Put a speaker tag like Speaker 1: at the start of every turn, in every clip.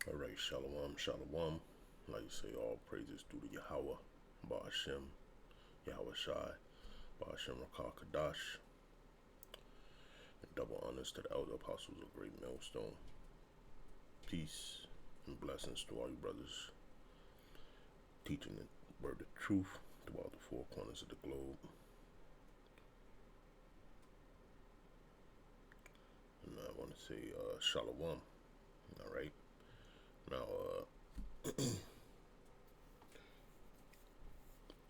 Speaker 1: All right, shalom, shalom. Like you say, all praises due to Yahweh, Ba'ashem, Yahweh Shai, Ba'ashem Rakah Kadash, and double honors to the elder apostles of Great Millstone. Peace and blessings to all you brothers teaching the word of truth throughout the four corners of the globe. And I want to say shalom. All right. Now,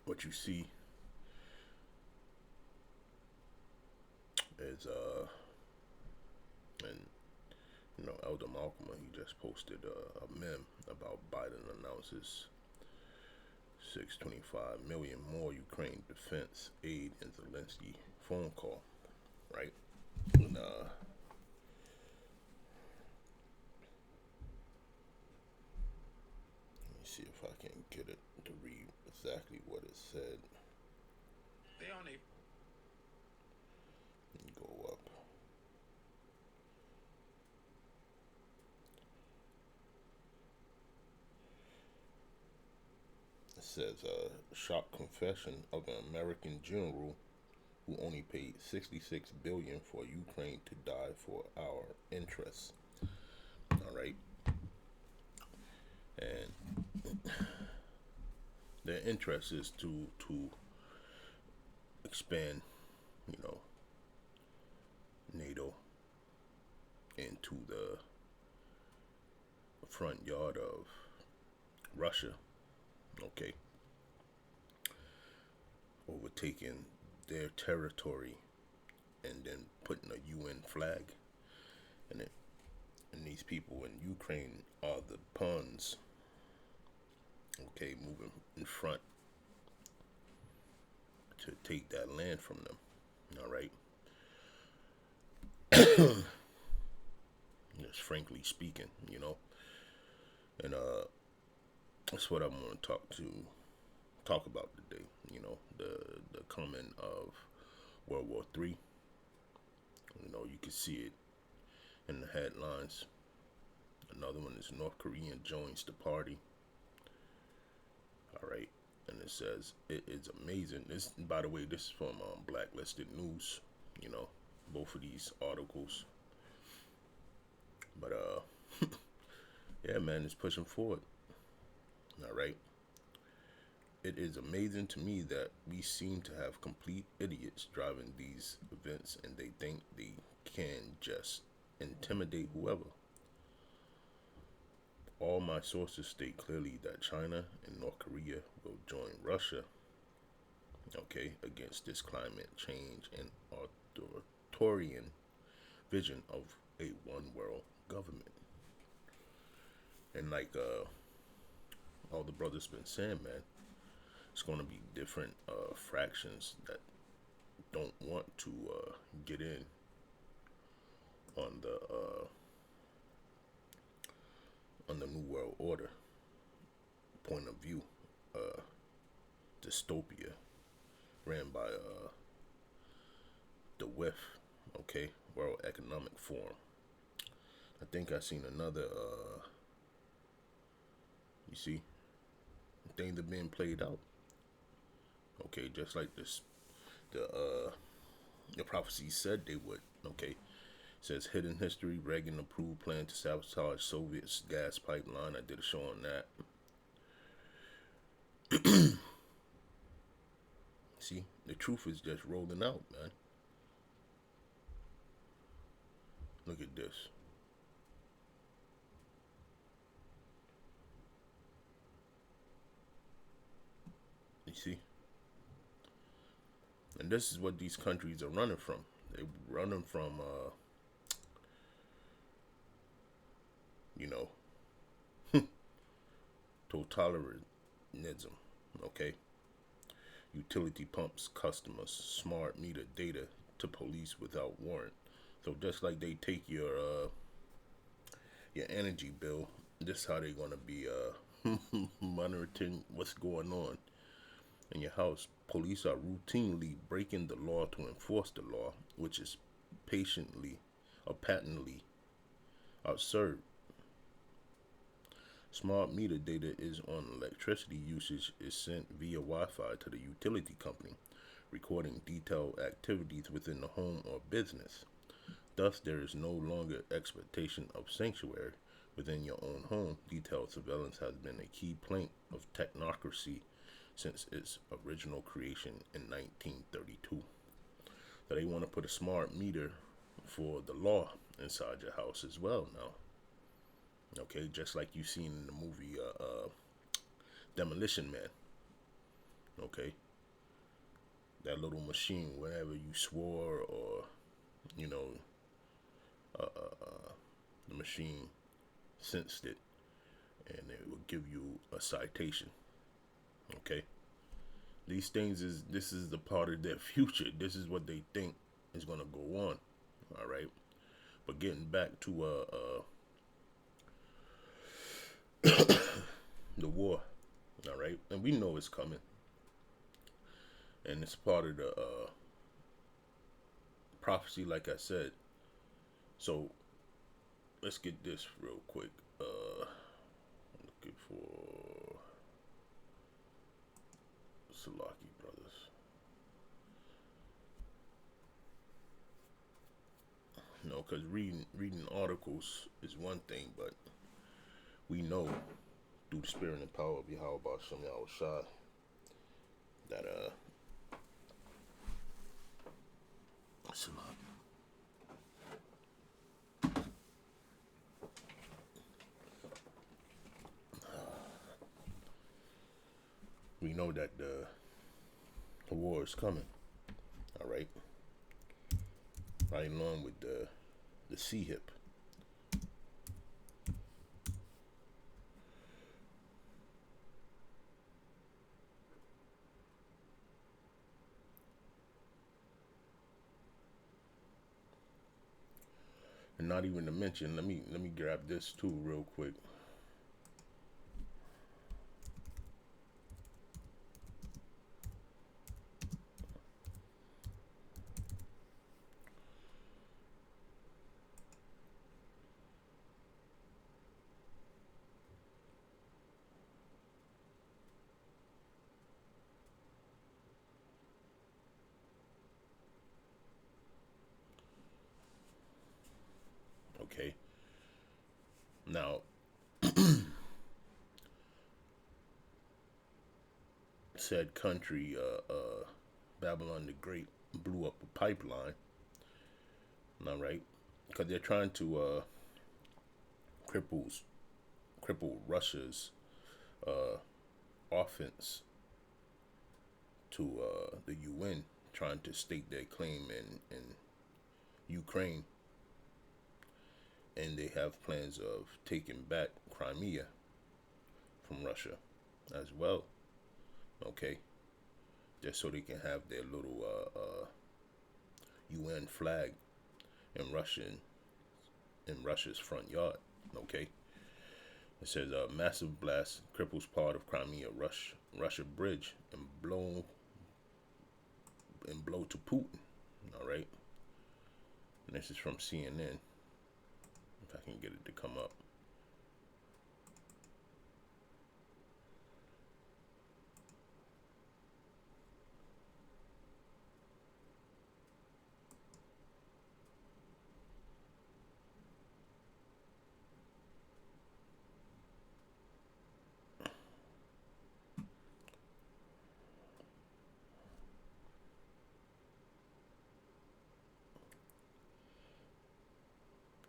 Speaker 1: what you see is and Elder Malcolm, he just posted a meme about Biden announces 625 million more Ukraine defense aid in Zelensky phone call, right? And let me see if I can get it to read exactly what it said.
Speaker 2: They only
Speaker 1: Go up. It says shock confession of an American general who only paid 66 billion for Ukraine to die for our interests. All right, and their interest is to expand, you know, NATO into the front yard of Russia. Okay, overtaking their territory and then putting a UN flag in it. And these people in Ukraine are the pawns, okay, moving in front to take that land from them. All right. Just frankly speaking. And that's what I'm going to talk about today. The coming of World War III. You can see it in the headlines. Another one is North Korean joins the party. All right, and it says it is amazing. This, by the way, this is from Blacklisted News. Both of these articles. But yeah, man, it's pushing forward. All right. It is amazing to me that we seem to have complete idiots driving these events, and they think they can just intimidate whoever. All my sources state clearly that China and North Korea will join Russia, okay, against this climate change and authoritarian vision of a one world government. And like all the brothers been saying, man, it's going to be different fractions that don't want to get in on the new world order point of view, dystopia ran by the WEF, okay, World Economic Forum. I think I seen another you see things that being played out, okay, just like this the prophecy said they would, okay. It says hidden history, Reagan approved plan to sabotage Soviet's gas pipeline. I did a show on that. See, the truth is just rolling out, man. Look at this. You see? And this is what these countries are running from. They're running from, you know, totalitarianism, okay? Utility pumps customers smart meter data to police without warrant. So just like they take your energy bill, this is how they're gonna be monitoring what's going on in your house. Police are routinely breaking the law to enforce the law, which is patiently or patently absurd. Smart meter data is on electricity usage is sent via Wi-Fi to the utility company, recording detailed activities within the home or business. Thus, there is no longer expectation of sanctuary within your own home. Detailed surveillance has been a key plank of technocracy since its original creation in 1932. So they want to put a smart meter for the law inside your house as well now. Okay, just like you seen in the movie Demolition Man. Okay, that little machine, whenever you swore or you know the machine sensed it, and it will give you a citation. Okay, these things is this is the part of their future. This is what they think is gonna go on. All right, but getting back to the war. All right, and we know it's coming, and it's part of the prophecy, like I said. So let's get this real quick. Looking for Salaki brothers. No, because reading articles is one thing, but we know through the spirit and power of Yahweh Shem Shah that Salaki. We know that the war is coming. All right, right along with the sea hip. And not even to mention, let me grab this too real quick. Okay, now said country, Babylon the Great, blew up a pipeline. All right, because they're trying to cripple Russia's offense to the UN, trying to stake their claim in Ukraine, and they have plans of taking back Crimea from Russia as well. Okay, just so they can have their little UN flag in Russia's front yard. Okay, it says a massive blast cripples part of Crimea Russia bridge and blow to Putin. All right, and this is from CNN. If I can get it to come up.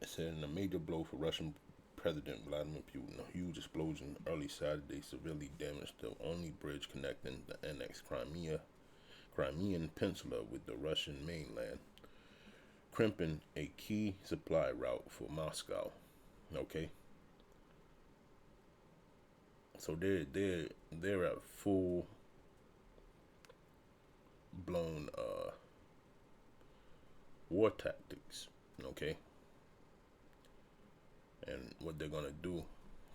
Speaker 1: It said in a major blow for Russian President Vladimir Putin, a huge explosion early Saturday severely damaged the only bridge connecting the annexed Crimean Peninsula with the Russian mainland, crimping a key supply route for Moscow. Okay, so they're at full blown war tactics. Okay, and what they're gonna do,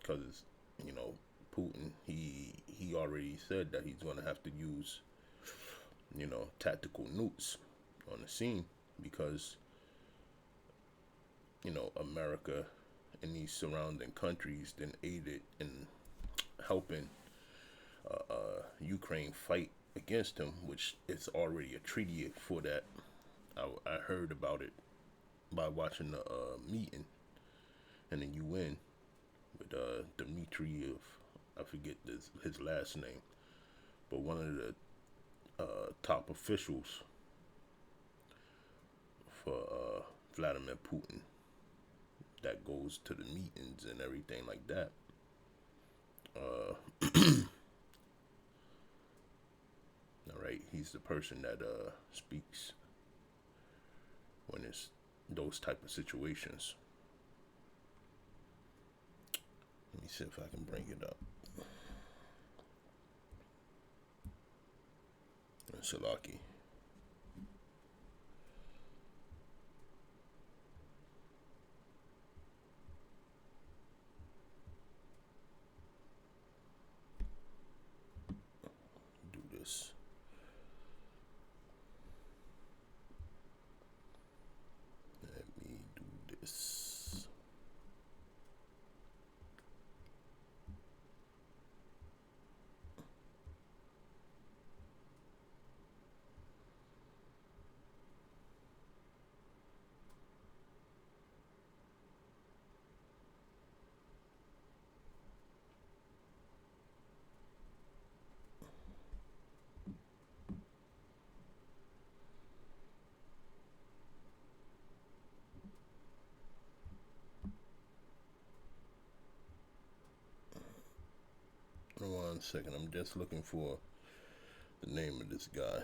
Speaker 1: because you know Putin, he already said that he's gonna have to use tactical nukes on the scene because America in these surrounding countries then aided in helping Ukraine fight against him, which is already a treaty for that. I heard about it by watching the meeting in the UN with Dmitry of, I forget his last name, but one of the top officials for Vladimir Putin that goes to the meetings and everything like that. Uh, all right, he's the person that speaks when it's those type of situations. Let me see if I can bring it up. Salaki. Do this. Let me do this. One second, I'm just looking for the name of this guy.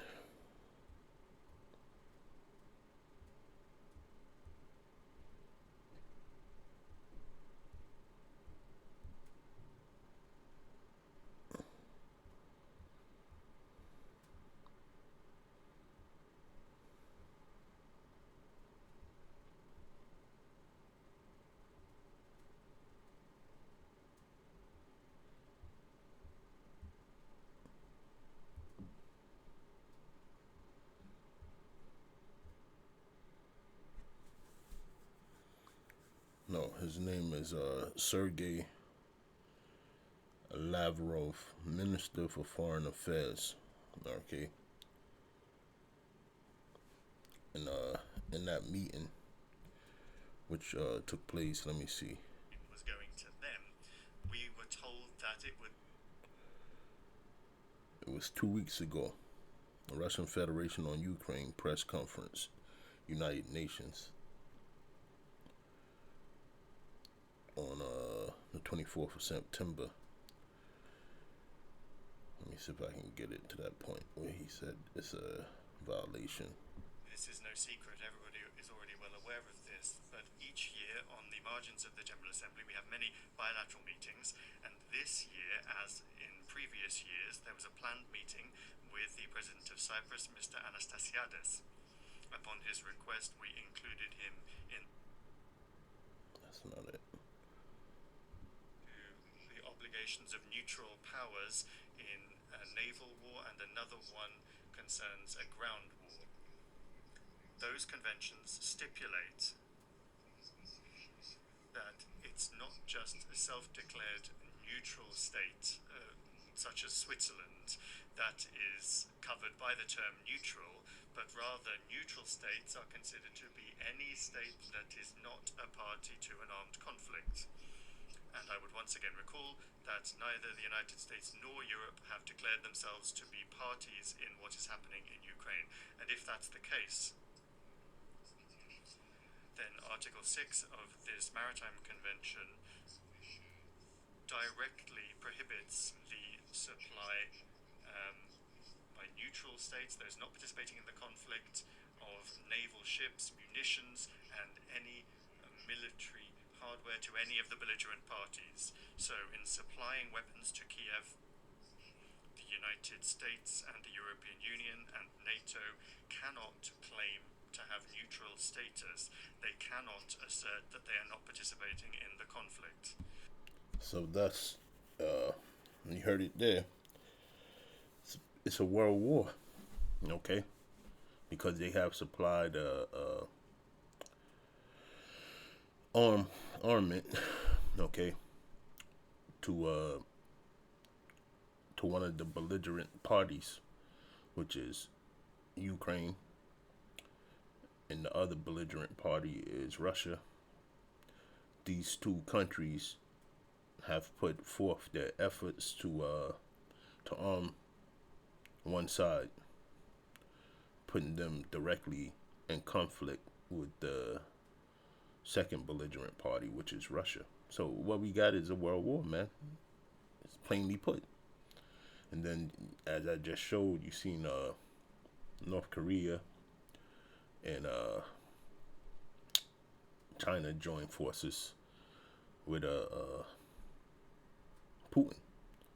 Speaker 1: No, his name is Sergei Lavrov, Minister for Foreign Affairs. Okay, and in that meeting, which took place, let me see.
Speaker 3: Was going to them. We were told that it would.
Speaker 1: It was 2 weeks ago. The Russian Federation on Ukraine press conference, United Nations, on the 24th of September. Let me see if I can get it to that point where he said it's a violation.
Speaker 3: This is no secret, everybody is already well aware of this, but each year on the margins of the General Assembly we have many bilateral meetings, and this year, as in previous years, there was a planned meeting with the President of Cyprus, Mr. Anastasiades. Upon his request, we included him in.
Speaker 1: That's not it.
Speaker 3: The obligations of neutral powers in a naval war, and another one concerns a ground war. Those conventions stipulate that it's not just a self-declared neutral state such as Switzerland that is covered by the term neutral, but rather neutral states are considered to be any state that is not a party to an armed conflict. And I would once again recall that neither the United States nor Europe have declared themselves to be parties in what is happening in Ukraine. And if that's the case, then Article 6 of this Maritime Convention directly prohibits the supply by neutral states, those not participating in the conflict, of naval ships, munitions, and any military hardware to any of the belligerent parties. So in supplying weapons to Kiev, the United States and the European Union and NATO cannot claim to have neutral status. They cannot assert that they are not participating in the conflict.
Speaker 1: So that's, you heard it there. It's a world war, okay? Because they have supplied armament, okay, to uh to one of the belligerent parties, which is Ukraine, and the other belligerent party is Russia. These two countries have put forth their efforts to arm one side, putting them directly in conflict with the second belligerent party, which is Russia. So what we got is a world war, man. It's plainly put. And then, as I just showed, you seen North Korea and China join forces with Putin.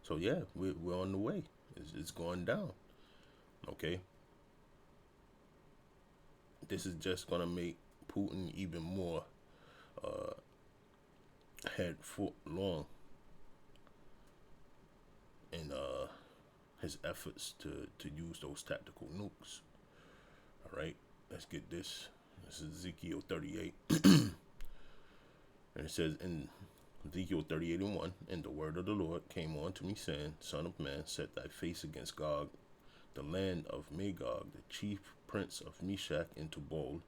Speaker 1: So yeah, we're on the way. It's going down. Okay, this is just gonna make Putin even more uh, head foot long in his efforts to use those tactical nukes. All right, let's get this. This is Ezekiel 38, and it says in Ezekiel 38 and 1, and the word of the Lord came on to me, saying, Son of man, set thy face against Gog, the land of Magog, the chief prince of Meshach, into Tubal,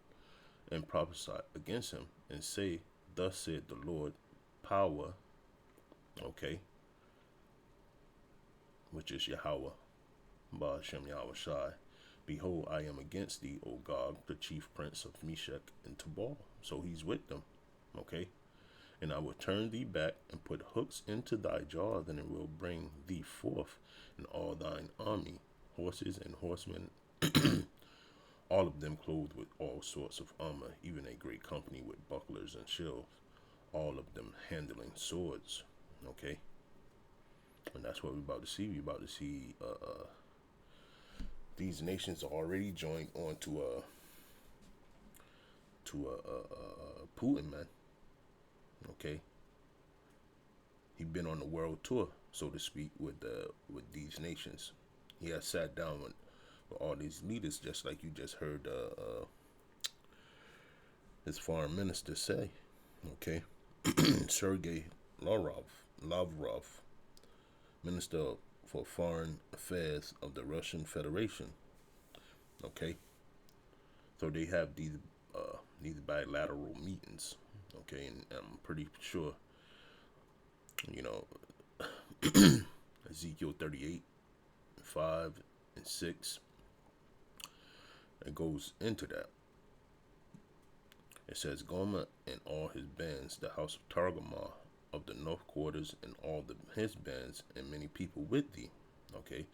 Speaker 1: and prophesy against him, and say, Thus said the Lord, power, okay, which is Yahweh, Ba Hashem Yahweh Shai. Behold, I am against thee, O Gog, the chief prince of Meshach and Tubal. So he's with them, okay? And I will turn thee back and put hooks into thy jaws, and it will bring thee forth in all thine army, horses and horsemen, all of them clothed with all sorts of armor, even a great company with bucklers and shields, all of them handling swords, okay? And that's what we're about to see. We're about to see these nations are already joined on to Putin, man. Okay, he been on the world tour, so to speak, with these nations. He has sat down with all these leaders, just like you just heard his foreign minister say. Okay, Sergei Lavrov, Minister for Foreign Affairs of the Russian Federation. Okay, so they have these bilateral meetings. Okay, and I'm pretty sure, you know, Ezekiel 38, 5 and 6, it goes into that. It says, Gomer and all his bands, the house of Targamah of the north quarters, and all his bands, and many people with thee. Okay,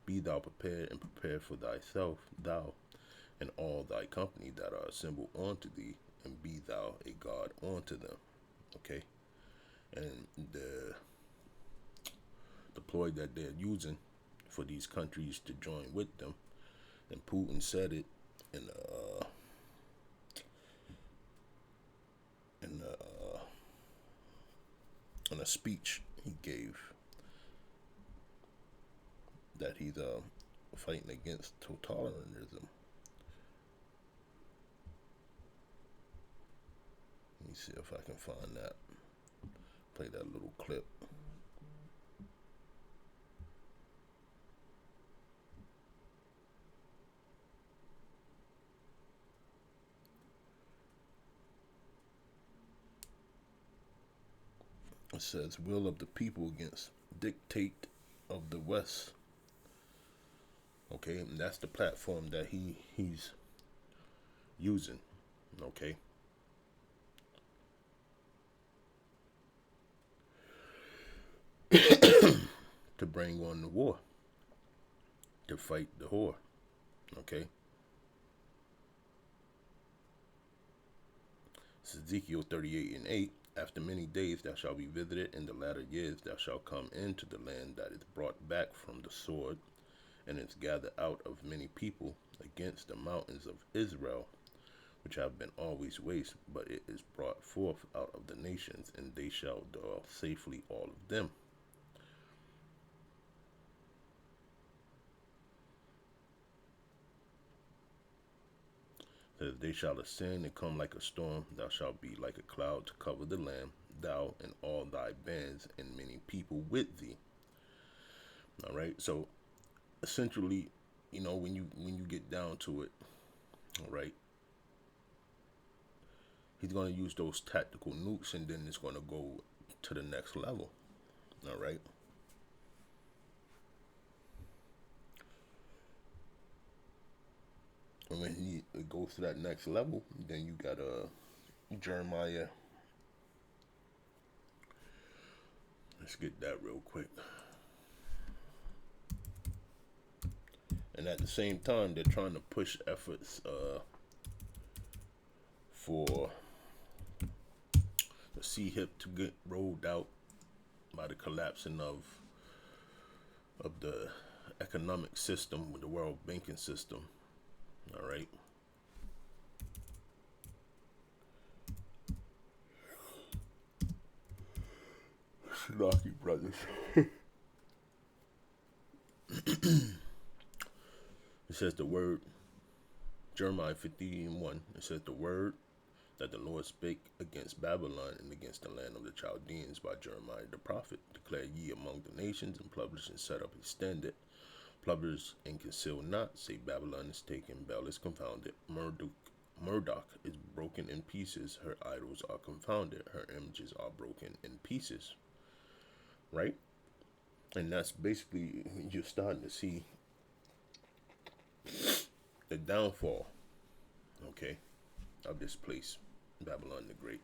Speaker 1: be thou prepared, and prepare for thyself, thou and all thy company that are assembled unto thee, and be thou a God unto them. Okay, and the ploy that they're using for these countries to join with them, and Putin said it in in in a speech he gave, that he's fighting against totalitarianism. Let me see if I can find that. Play that little clip. It says, will of the people against dictate of the West. Okay, and that's the platform that he's using. Okay, to bring on the war, to fight the whore. Okay, it's Ezekiel 38 and 8. After many days thou shalt be visited, in the latter years thou shalt come into the land that is brought back from the sword, and is gathered out of many people against the mountains of Israel, which have been always waste, but it is brought forth out of the nations, and they shall dwell safely, all of them. Says, they shall ascend and come like a storm. Thou shalt be like a cloud to cover the land, thou and all thy bands, and many people with thee. All right. So essentially, when you get down to it, all right, he's going to use those tactical nukes, and then it's going to go to the next level. All right. And when he goes to that next level, then you got Jeremiah. Let's get that real quick. And at the same time, they're trying to push efforts for the C-HIP to get rolled out by the collapsing of the economic system with the world banking system. All right. Shinaki brothers. It says the word, Jeremiah 50:1. It says the word that the Lord spake against Babylon and against the land of the Chaldeans by Jeremiah the prophet. Declare ye among the nations, and publish and set up a standard. Publish and conceal not. Say Babylon is taken, Bel is confounded. Murdoch is broken in pieces. Her idols are confounded. Her images are broken in pieces. Right? And that's basically, you're starting to see the downfall, okay, of this place, Babylon the Great.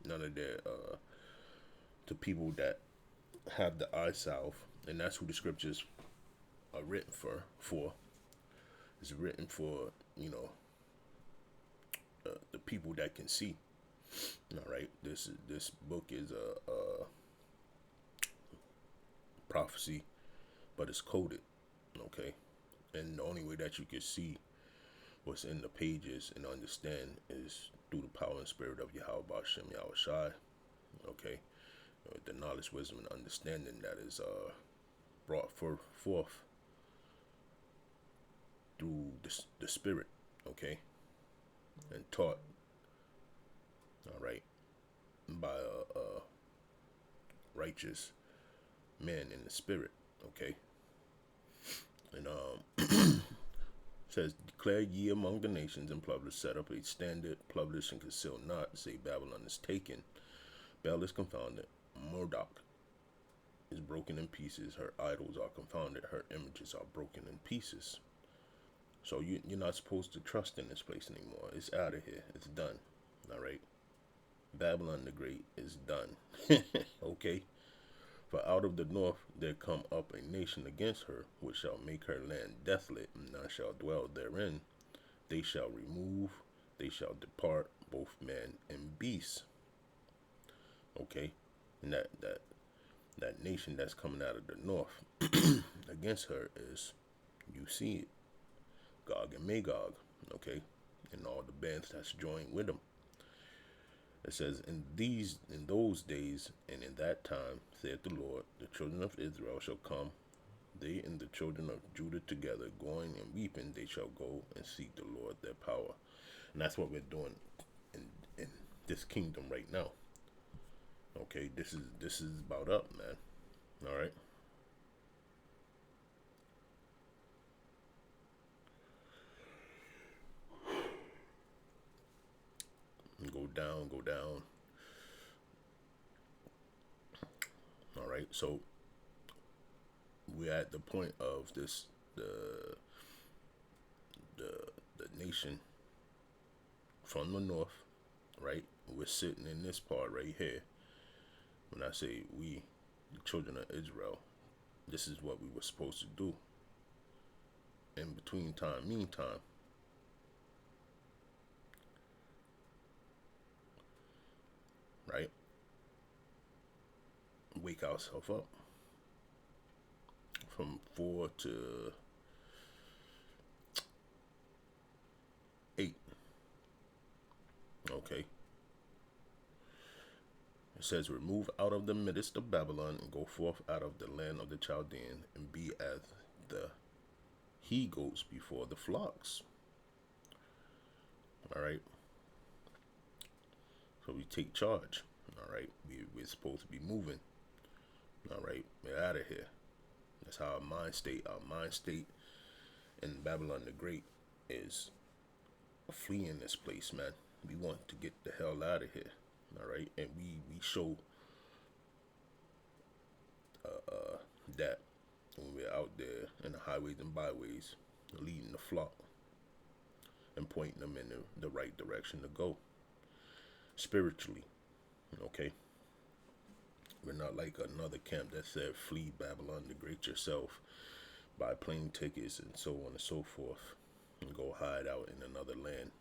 Speaker 1: None of the people that have the eye salve, and that's who the scriptures are written for. It's written for, the people that can see. All right, this book is a prophecy, but it's coded, okay, and the only way that you can see what's in the pages and understand is through the power and spirit of Yahweh Bashem Yahweh Shai, okay, the knowledge, wisdom, and understanding that is brought forth through the spirit, okay, and taught, all right, by a righteous man in the spirit, okay. And says, declare ye among the nations, and publish, set up a standard, publish and conceal not. Say Babylon is taken, Bel is confounded, Murdoch is broken in pieces. Her idols are confounded. Her images are broken in pieces. So you're not supposed to trust in this place anymore. It's out of here. It's done. All right. Babylon the Great is done. Okay. For out of the north there come up a nation against her, which shall make her land desolate, and none shall dwell therein. They shall remove, they shall depart, both man and beast. Okay, and that nation that's coming out of the north against her is, you see it, Gog and Magog. Okay, and all the bands that's joined with them. It says, in those days and in that time, saith the Lord, the children of Israel shall come, they and the children of Judah together, going and weeping, they shall go and seek the Lord their power. And that's what we're doing in this kingdom right now. Okay, this is about up, man. All right. Go down, go down. All right, so we're at the point of this the nation from the north, right? We're sitting in this part right here. When I say we, the children of Israel, this is what we were supposed to do. In between time, meantime, right? Wake ourselves up from 4 to 8. Okay. It says, remove out of the midst of Babylon, and go forth out of the land of the Chaldean, and be as the he goats before the flocks. All right. So we take charge. All right. We're supposed to be moving. All right. We're out of here. That's how our mind state. Our mind state in Babylon the Great is fleeing this place, man. We want to get the hell out of here. All right. And we show that when we're out there in the highways and byways, leading the flock and pointing them in the right direction to go spiritually. Okay. We're not like another camp that said flee Babylon the Great yourself, buy plane tickets and so on and so forth, and go hide out in another land.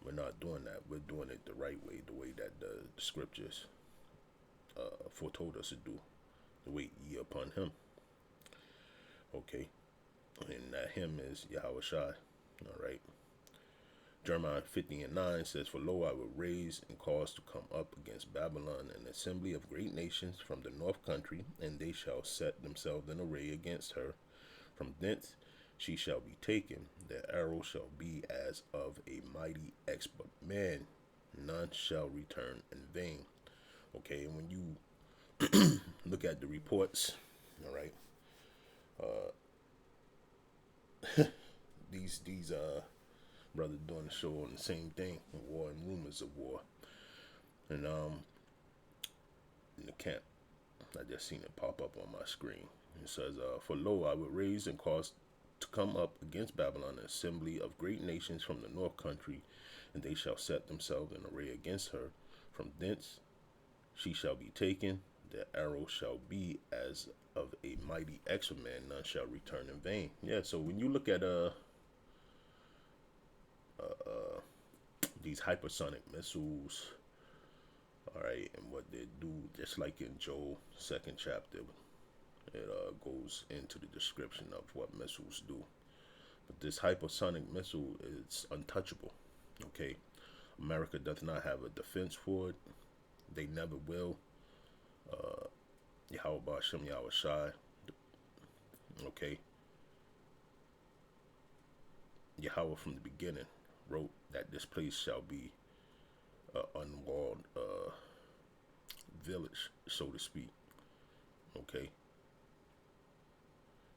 Speaker 1: We're not doing that. We're doing it the right way, the way that the scriptures foretold us to do. To wait ye upon him. Okay. And that him is Yahweh Shai. All right. Jeremiah 50:9 says, For lo, I will raise and cause to come up against Babylon an assembly of great nations from the north country, and they shall set themselves in array against her. From thence she shall be taken. Their arrow shall be as of a mighty expert man. None shall return in vain. Okay, and when you look at the reports, all right, these brothers doing the show on the same thing, war and rumors of war, and in the camp, I just seen it pop up on my screen. It says, For lo, I will raise and cause to come up against Babylon an assembly of great nations from the north country, and they shall set themselves in array against her. From thence she shall be taken. Their arrow shall be as of a mighty extra man. None shall return in vain. Yeah. So when you look at these hypersonic missiles, all right, and what they do, just like in Joel 2nd chapter, it goes into the description of what missiles do. But this hypersonic missile is untouchable. Okay, America does not have a defense for it. They never will. Yahweh Bashem Yahweh Shai. Okay. Yahweh from the beginning wrote that this place shall be an unwalled village, so to speak. Okay.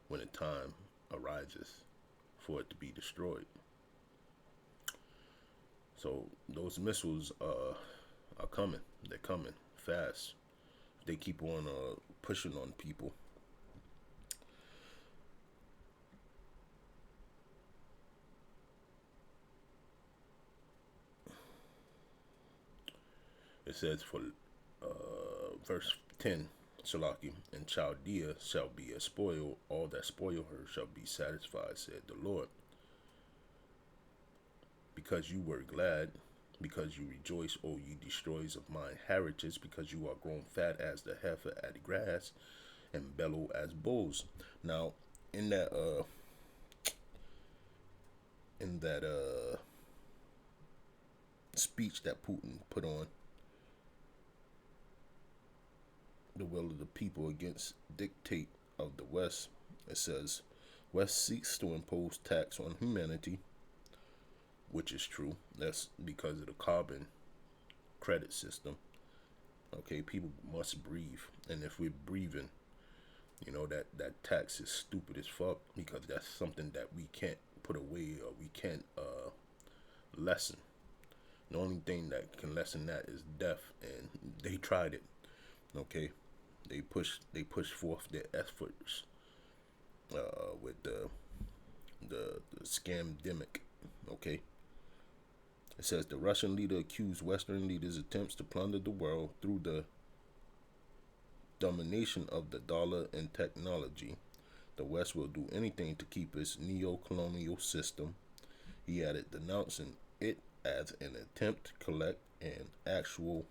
Speaker 1: When the time arises for it to be destroyed. So those missiles are coming. They're coming fast. They keep on pushing on people. It says for verse 10, Salaki, and Chaldea shall be a spoil. All that spoil her shall be satisfied, said the Lord. Because you were glad, because you rejoice, O ye destroyers of mine heritage, because you are grown fat as the heifer at the grass, and bellow as bulls. Now, in that speech that Putin put on the will of the people against dictate of the West, it says, West seeks to impose tax on humanity, which is true. That's because of the carbon credit system. Okay, people must breathe, and if we're breathing, you know that tax is stupid as fuck, because that's something that we can't put away or we can't lessen. The only thing that can lessen that is death, and they tried it. Okay, they pushed forth their efforts with the scamdemic. Okay. It says the Russian leader accused Western leaders' attempts to plunder the world through the domination of the dollar and technology. The West will do anything to keep its neo-colonial system. He added, denouncing it as an attempt to collect an actual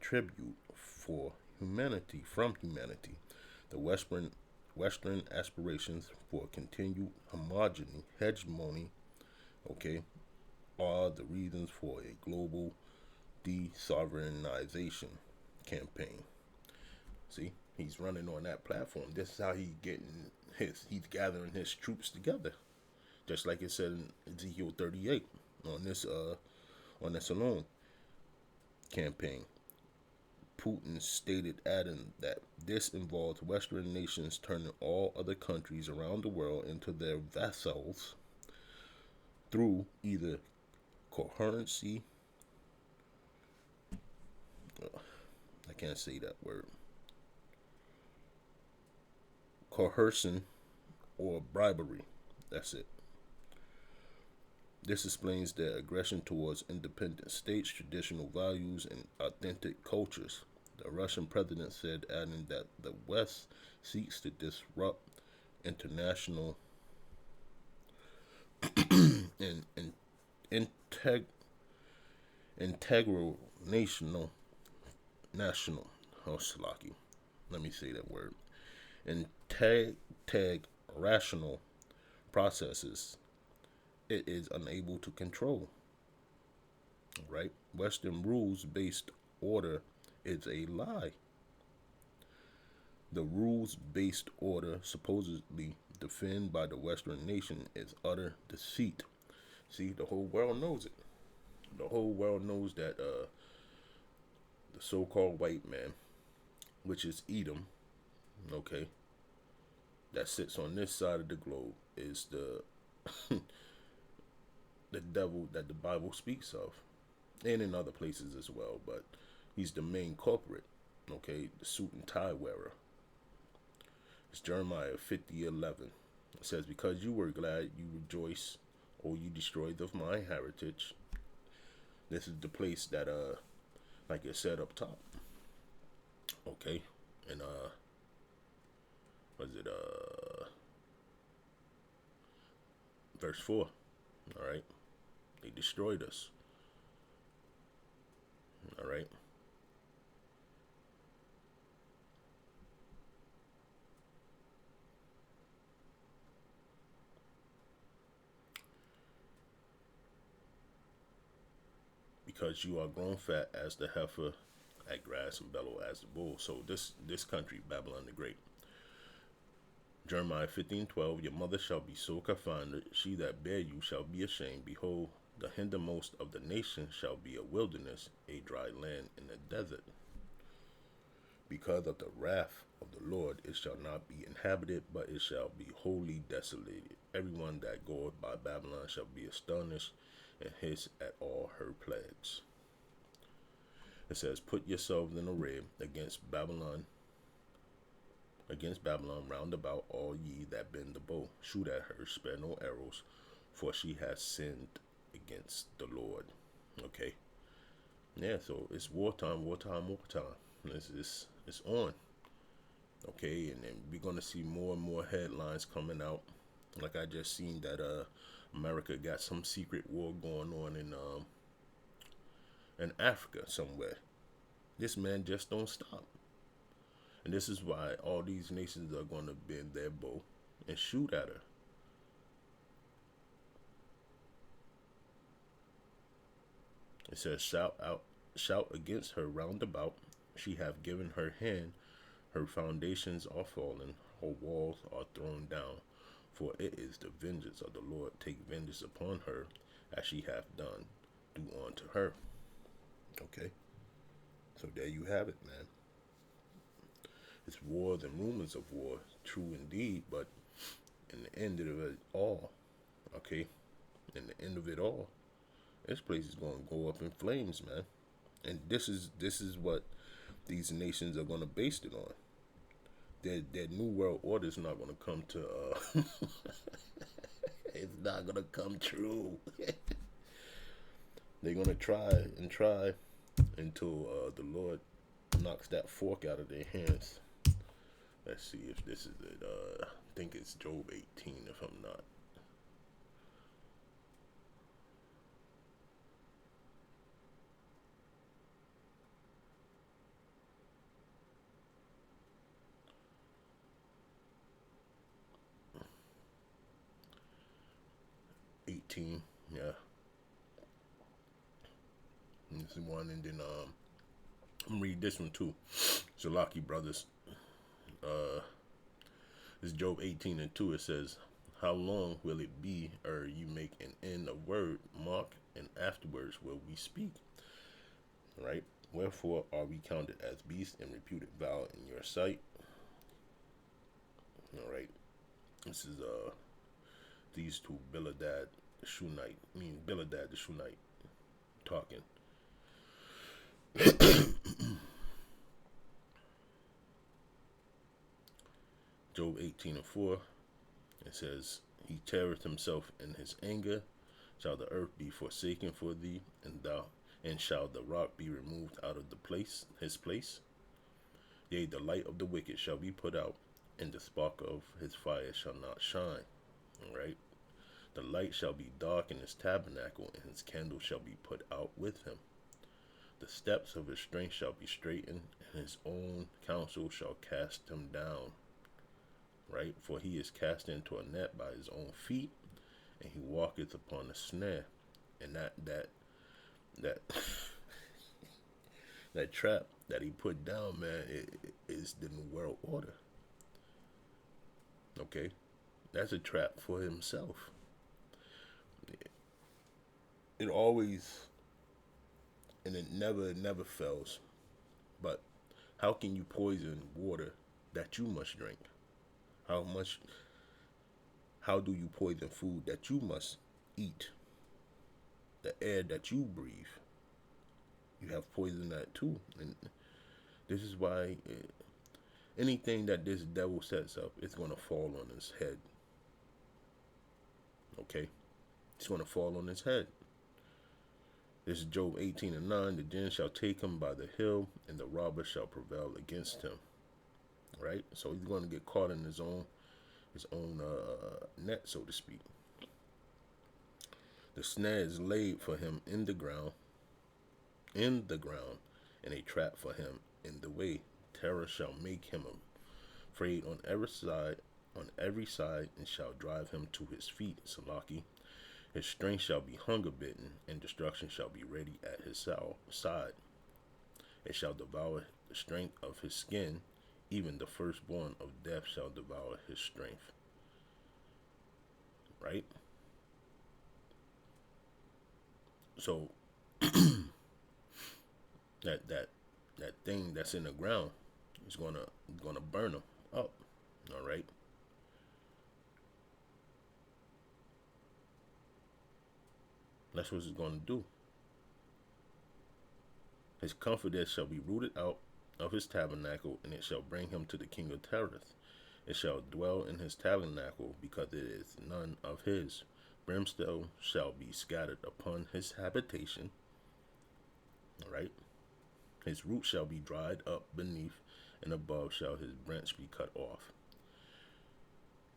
Speaker 1: tribute for humanity from humanity. The Western aspirations for continued hegemony, okay, are the reasons for a global de-sovereignization campaign. See, he's running on that platform. This is how he's gathering his troops together. Just like it said in Ezekiel 38. on this alone campaign. Putin stated, adding that this involved Western nations turning all other countries around the world into their vassals through either coherency, I can't say that word, coercion, or bribery. That's it. This explains their aggression towards independent states, traditional values, and authentic cultures. The Russian president said, adding that the West seeks to disrupt international and integ- integral national, oh, Slaki, let me say that word, integ rational processes it is unable to control. Right? Western rules based order is a lie. The rules based order supposedly defended by the Western nation is utter deceit. See, the whole world knows it. The whole world knows that the so called white man, which is Edom, okay, that sits on this side of the globe, is the the devil that the Bible speaks of, and in other places as well. But he's the main culprit. Okay, the suit and tie wearer. It's Jeremiah 50:11. It says, "Because you were glad, you rejoice, O you destroyed of my heritage." This is the place that like it said up top. Okay, and was it verse 4? All right, they destroyed us. All right. Because you are grown fat as the heifer at grass and bellow as the bull. So this country, Babylon the Great. Jeremiah 15:12, your mother shall be so confounded, she that bare you shall be ashamed. Behold, the hindermost of the nations shall be a wilderness, a dry land in the desert. Because of the wrath of the Lord, it shall not be inhabited, but it shall be wholly desolated. Everyone that goeth by Babylon shall be astonished and hiss at all her plagues. It says, put yourselves in array against Babylon round about, all ye that bend the bow. Shoot at her, spare no arrows, for she has sinned against the Lord. Okay. Yeah, so it's wartime. It's on. Okay, and then we're gonna see more and more headlines coming out. Like I just seen that America got some secret war going on in Africa somewhere. This man just don't stop. And this is why all these nations are going to bend their bow and shoot at her. It says, shout against her round about. She hath given her hand, her foundations are fallen, her walls are thrown down. For it is the vengeance of the Lord. Take vengeance upon her, as she hath done. Do unto her. Okay. So there you have it, man. It's wars and rumors of war, true indeed, but in the end of it all, okay, in the end of it all, this place is going to go up in flames, man. And this is what these nations are going to base it on. Their new world order is not going to come to. It's not going to come true. They're going to try until the Lord knocks that fork out of their hands. Let's see if this is it. I think it's Job 18, if I'm not. Yeah. And this is one, and then I'm gonna read this one too. Zalaki brothers. This is Job 18:2. It says, How long will it be ere you make an end of word, mark, and afterwards will we speak? Right? Wherefore are we counted as beasts and reputed vile in your sight? All right. This is these two Biladad the Shunite. Biladad the Shunite talking. Job 18:4. It says, He teareth himself in his anger. Shall the earth be forsaken for thee, and shall the rock be removed out of the place, his place? Yea, the light of the wicked shall be put out, and the spark of his fire shall not shine. All right. The light shall be dark in his tabernacle, and his candle shall be put out with him. The steps of his strength shall be straightened, and his own counsel shall cast him down. Right? For he is cast into a net by his own feet, and he walketh upon a snare. And that that trap that he put down, man, it is the new world order. Okay? That's a trap for himself. It always, and it never fails. But how can you poison water that you must drink? How do you poison food that you must eat? The air that you breathe, you have poisoned that too. And this is why anything that this devil sets up, it's going to fall on his head. Okay? It's going to fall on his head. This is Job 18:9. The jinn shall take him by the hill, and the robber shall prevail against him. Right? So he's going to get caught in his own net, so to speak. The snare is laid for him in the ground, and a trap for him in the way. Terror shall make him afraid on every side, and shall drive him to his feet. Salaki. His strength shall be hunger bitten, and destruction shall be ready at his side. It shall devour the strength of his skin, even the firstborn of death shall devour his strength. Right? So that thing that's in the ground is gonna burn him up. All right. That's what it's gonna do. His confidence shall be rooted out of his tabernacle, and it shall bring him to the king of Tereth. It shall dwell in his tabernacle, because it is none of his. Brimstone shall be scattered upon his habitation. All right. His root shall be dried up beneath, and above shall his branch be cut off.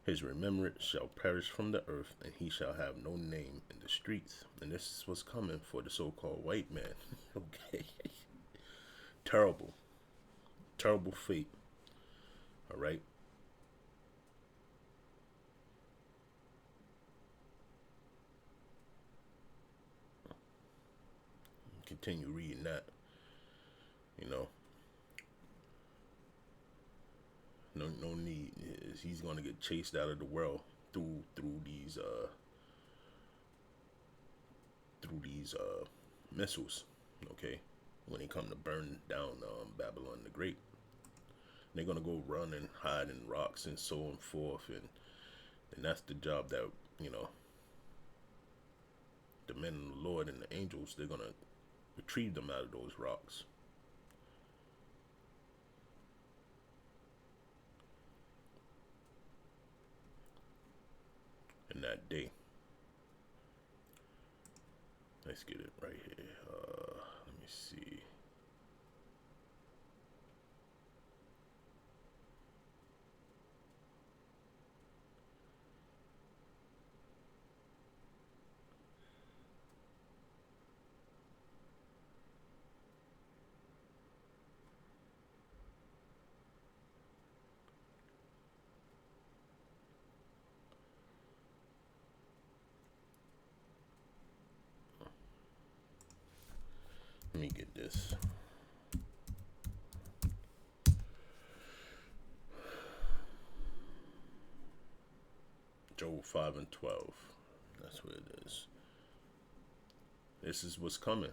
Speaker 1: His remembrance shall perish from the earth, and he shall have no name in the streets. And this is what's coming for the so-called white man. Okay. Terrible. Terrible fate. All right. Continue reading that. You know. No need. He's gonna get chased out of the world through these missiles. Okay, when they come to burn down Babylon the Great, they're gonna go run and hide in rocks and so on forth, and that's the job that the men of the Lord and the angels, they're gonna retrieve them out of those rocks. In that day. Let's get it right here. Let me see. Let me get this. Job Job 5 and 12. That's what it is. This is what's coming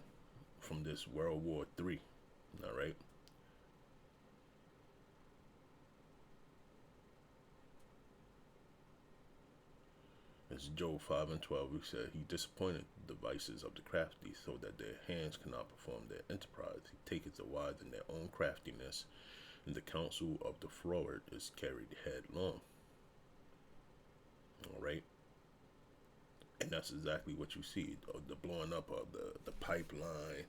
Speaker 1: from this World War III. All right. It's Job 5 and 12. He said, He disappointed the devices of the crafty so that their hands cannot perform their enterprise. He taketh the wise in their own craftiness, and the counsel of the froward is carried headlong. All right. And that's exactly what you see. The blowing up of the pipeline,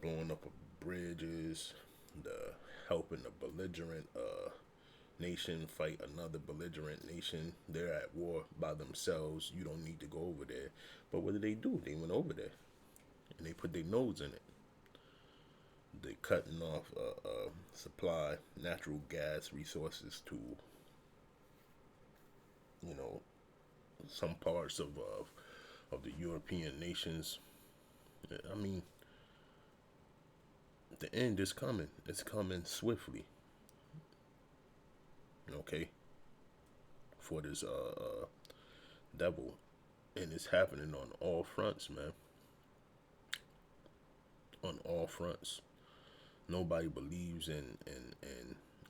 Speaker 1: blowing up of bridges, the helping the belligerent nation fight another belligerent nation. They're at war by themselves. You don't need to go over there. But what did they do? They went over there and they put their nose in it. They cutting off supply, natural gas resources to, some parts of the European nations. I mean, the end is coming. It's coming swiftly. Okay, for this devil, and it's happening on all fronts, man. On all fronts. Nobody believes in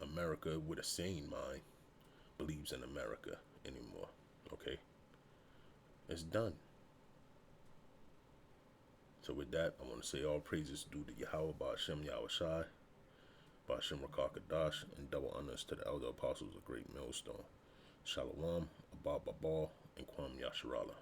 Speaker 1: America with a sane mind believes in America anymore. Okay, it's done. So with that, I want to say all praises due to Yahweh, Ba'ashem Yahushai, Ba'ashem Rakakadash, and double honors to the elder apostles of Great Millstone. Shalom, Abba Babal, and Kwam Yasharala.